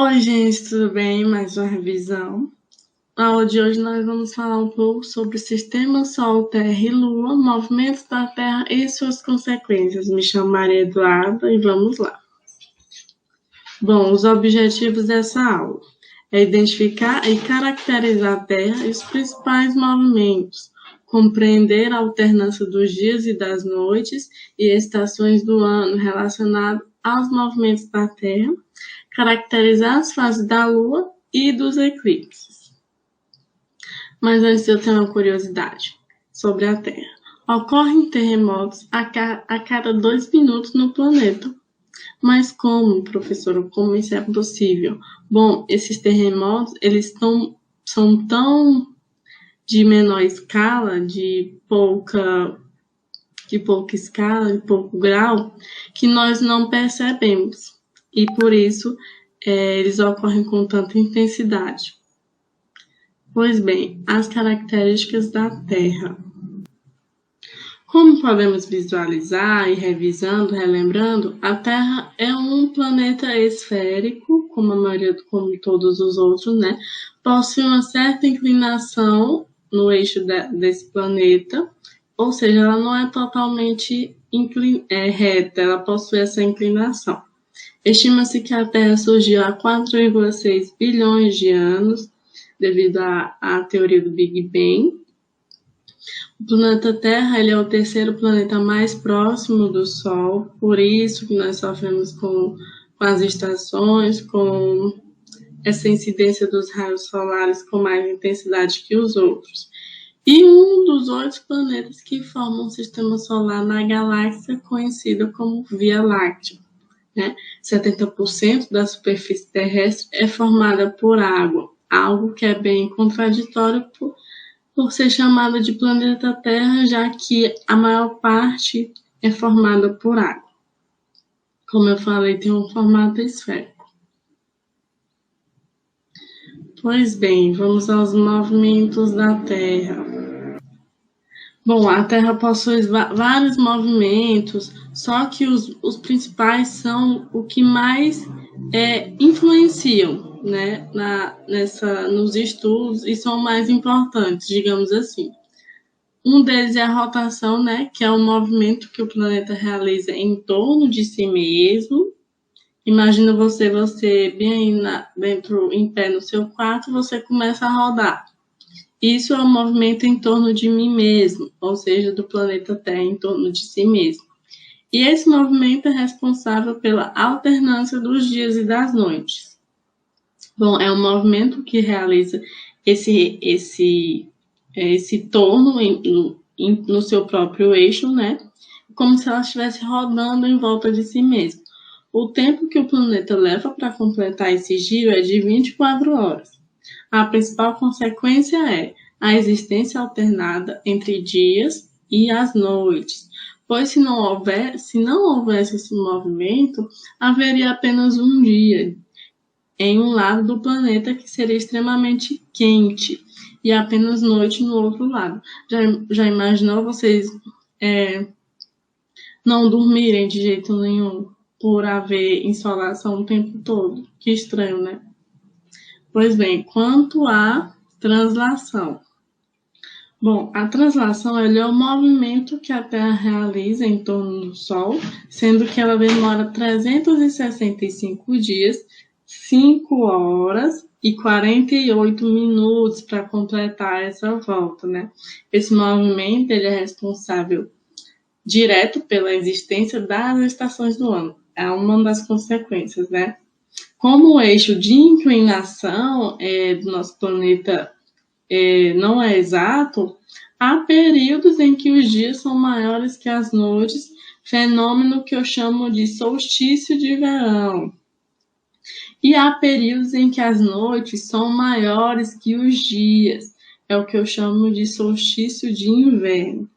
Oi, gente, tudo bem? Mais uma revisão. Na aula de hoje nós vamos falar um pouco sobre o sistema Sol, Terra e Lua, movimentos da Terra e suas consequências. Me chamo Maria Eduarda e vamos lá. Bom, os objetivos dessa aula é identificar e caracterizar a Terra e os principais movimentos, compreender a alternância dos dias e das noites e estações do ano relacionado aos movimentos da Terra, caracterizar as fases da Lua e dos eclipses. Mas antes eu tenho uma curiosidade sobre a Terra. Ocorrem terremotos a cada 2 minutos no planeta. Mas como, professora, como isso é possível? Bom, esses terremotos, são tão de menor escala, de pouca escala, de pouco grau, que nós não percebemos. E por isso, eles ocorrem com tanta intensidade. Pois bem, as características da Terra. Como podemos visualizar e revisando, relembrando, a Terra é um planeta esférico, como todos os outros, né? Possui uma certa inclinação no eixo desse planeta, ou seja, ela não é totalmente reta, ela possui essa inclinação. Estima-se que a Terra surgiu há 4,6 bilhões de anos, devido à teoria do Big Bang. O planeta Terra ele é o terceiro planeta mais próximo do Sol, por isso que nós sofremos com as estações, com essa incidência dos raios solares com mais intensidade que os outros. E um dos 8 planetas que formam o sistema solar na galáxia conhecida como Via Láctea. 70% da superfície terrestre é formada por água, algo que é bem contraditório por ser chamada de planeta Terra, já que a maior parte é formada por água. Como eu falei, tem um formato esférico. Pois bem, vamos aos movimentos da Terra. Bom, a Terra possui vários movimentos, só que os principais são o que mais influenciam, né, nos estudos e são mais importantes, digamos assim. Um deles é a rotação, né, que é o movimento que o planeta realiza em torno de si mesmo. Imagina você bem dentro, em pé no seu quarto, você começa a rodar. Isso é um movimento em torno de mim mesmo, ou seja, do planeta Terra em torno de si mesmo. E esse movimento é responsável pela alternância dos dias e das noites. Bom, é um movimento que realiza esse torno no seu próprio eixo, né? Como se ela estivesse rodando em volta de si mesma. O tempo que o planeta leva para completar esse giro é de 24 horas. A principal consequência é a existência alternada entre dias e as noites, pois se não houvesse esse movimento, haveria apenas um dia em um lado do planeta que seria extremamente quente e apenas noite no outro lado. Já imaginou vocês não dormirem de jeito nenhum por haver insolação o tempo todo? Que estranho, né? Pois bem, quanto à translação. Bom, a translação é o movimento que a Terra realiza em torno do Sol, sendo que ela demora 365 dias, 5 horas e 48 minutos para completar essa volta, né? Esse movimento ele é responsável direto pela existência das estações do ano. É uma das consequências, né? Como o eixo de inclinação do nosso planeta não é exato, há períodos em que os dias são maiores que as noites, fenômeno que eu chamo de solstício de verão. E há períodos em que as noites são maiores que os dias, é o que eu chamo de solstício de inverno.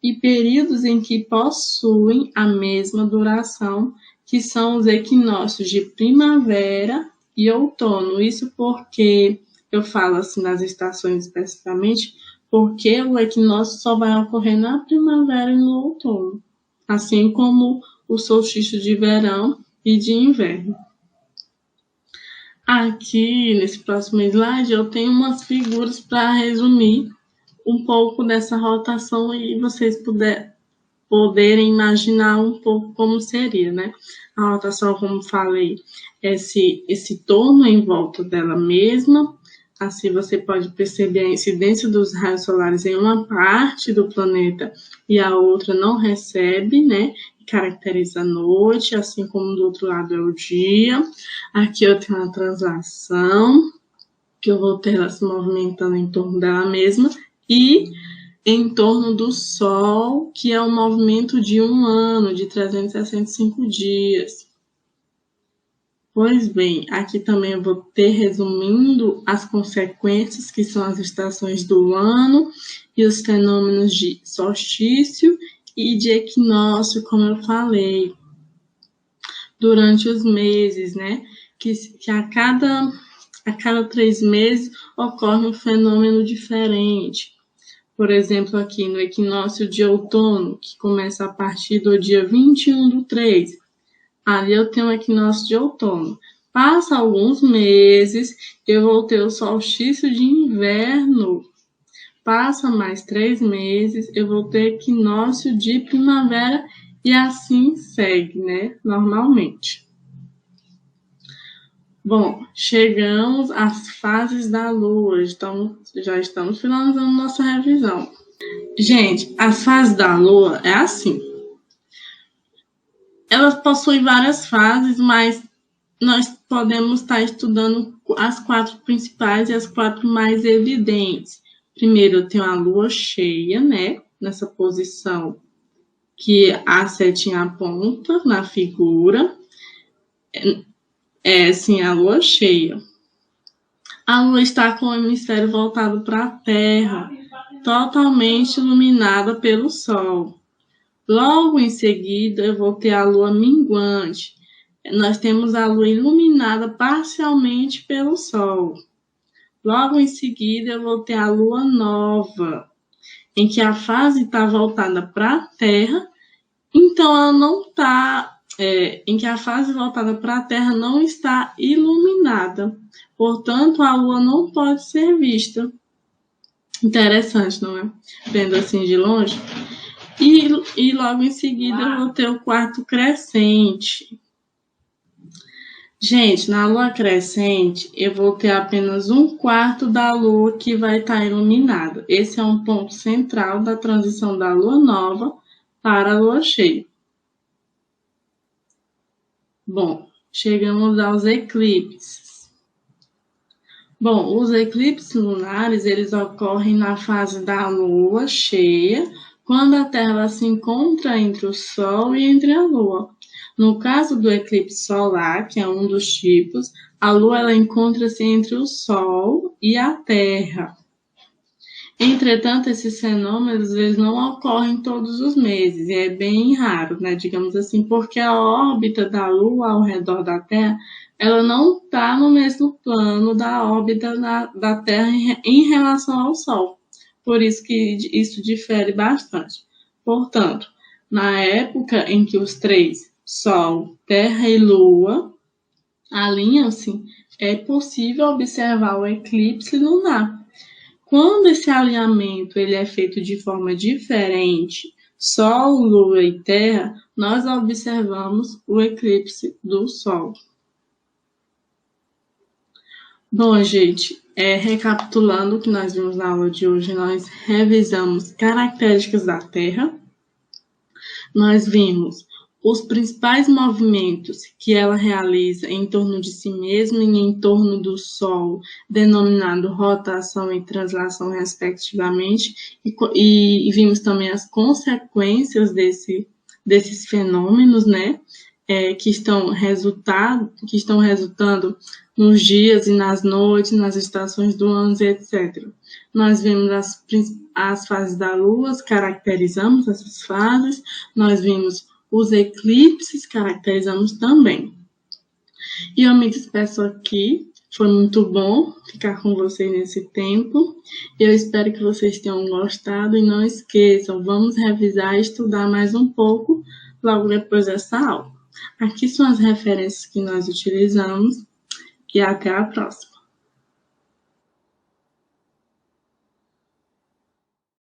E períodos em que possuem a mesma duração, que são os equinócios de primavera e outono. Isso porque eu falo assim nas estações especificamente, porque o equinócio só vai ocorrer na primavera e no outono, assim como o solstício de verão e de inverno. Aqui, nesse próximo slide, eu tenho umas figuras para resumir um pouco dessa rotação e vocês poderem imaginar um pouco como seria, né? A rotação, como falei, esse torno em volta dela mesma. Assim você pode perceber a incidência dos raios solares em uma parte do planeta e a outra não recebe, né? Caracteriza a noite, assim como do outro lado é o dia. Aqui eu tenho uma translação, que eu vou ter ela se movimentando em torno dela mesma, e em torno do Sol, que é um movimento de um ano, de 365 dias. Pois bem, aqui também eu vou ter resumindo as consequências, que são as estações do ano e os fenômenos de solstício e de equinócio, como eu falei, durante os meses, né? Que a cada 3 meses ocorre um fenômeno diferente. Por exemplo, aqui no equinócio de outono, que começa a partir do dia 21/3. Ali eu tenho o equinócio de outono. Passa alguns meses, eu vou ter o solstício de inverno. Passa mais 3 meses, eu vou ter equinócio de primavera e assim segue, né? Normalmente. Bom, chegamos às fases da Lua. Então, já estamos finalizando nossa revisão. Gente, as fases da Lua é assim. Elas possuem várias fases, mas nós podemos estar estudando as 4 principais e as 4 mais evidentes. Primeiro, eu tenho a Lua cheia, né? Nessa posição que a setinha aponta na figura. É, sim, a Lua cheia. A Lua está com o hemisfério voltado para a Terra, totalmente iluminada pelo Sol. Logo em seguida, eu vou ter a Lua minguante. Nós temos a Lua iluminada parcialmente pelo Sol. Logo em seguida, eu vou ter a Lua nova, em que a fase está voltada para a Terra, então ela não está... em que a fase voltada para a Terra não está iluminada. Portanto, a Lua não pode ser vista. Interessante, não é? Vendo assim de longe. E logo em seguida eu vou ter o quarto crescente. Gente, na Lua crescente, eu vou ter apenas 1/4 da Lua que vai estar iluminada. Esse é um ponto central da transição da Lua nova para a Lua cheia. Bom, chegamos aos eclipses. Bom, os eclipses lunares, eles ocorrem na fase da Lua cheia, quando a Terra se encontra entre o Sol e entre a Lua. No caso do eclipse solar, que é um dos tipos, a Lua ela encontra-se entre o Sol e a Terra. Entretanto, esses fenômenos eles não ocorrem todos os meses, e é bem raro, né, digamos assim, porque a órbita da Lua ao redor da Terra ela não está no mesmo plano da órbita da Terra em relação ao Sol. Por isso que isso difere bastante. Portanto, na época em que os três, Sol, Terra e Lua, alinham-se, é possível observar o eclipse lunar. Quando esse alinhamento ele é feito de forma diferente, Sol, Lua e Terra, nós observamos o eclipse do Sol. Bom, gente, recapitulando o que nós vimos na aula de hoje, nós revisamos características da Terra, nós vimos os principais movimentos que ela realiza em torno de si mesma e em torno do Sol, denominado rotação e translação, respectivamente, e vimos também as consequências desses fenômenos, né, que estão resultando nos dias e nas noites, nas estações do ano, etc. Nós vimos as fases da Lua, caracterizamos essas fases, nós vimos os eclipses, caracterizamos também. E eu me despeço aqui, foi muito bom ficar com vocês nesse tempo. Eu espero que vocês tenham gostado e não esqueçam, vamos revisar e estudar mais um pouco logo depois dessa aula. Aqui são as referências que nós utilizamos e até a próxima.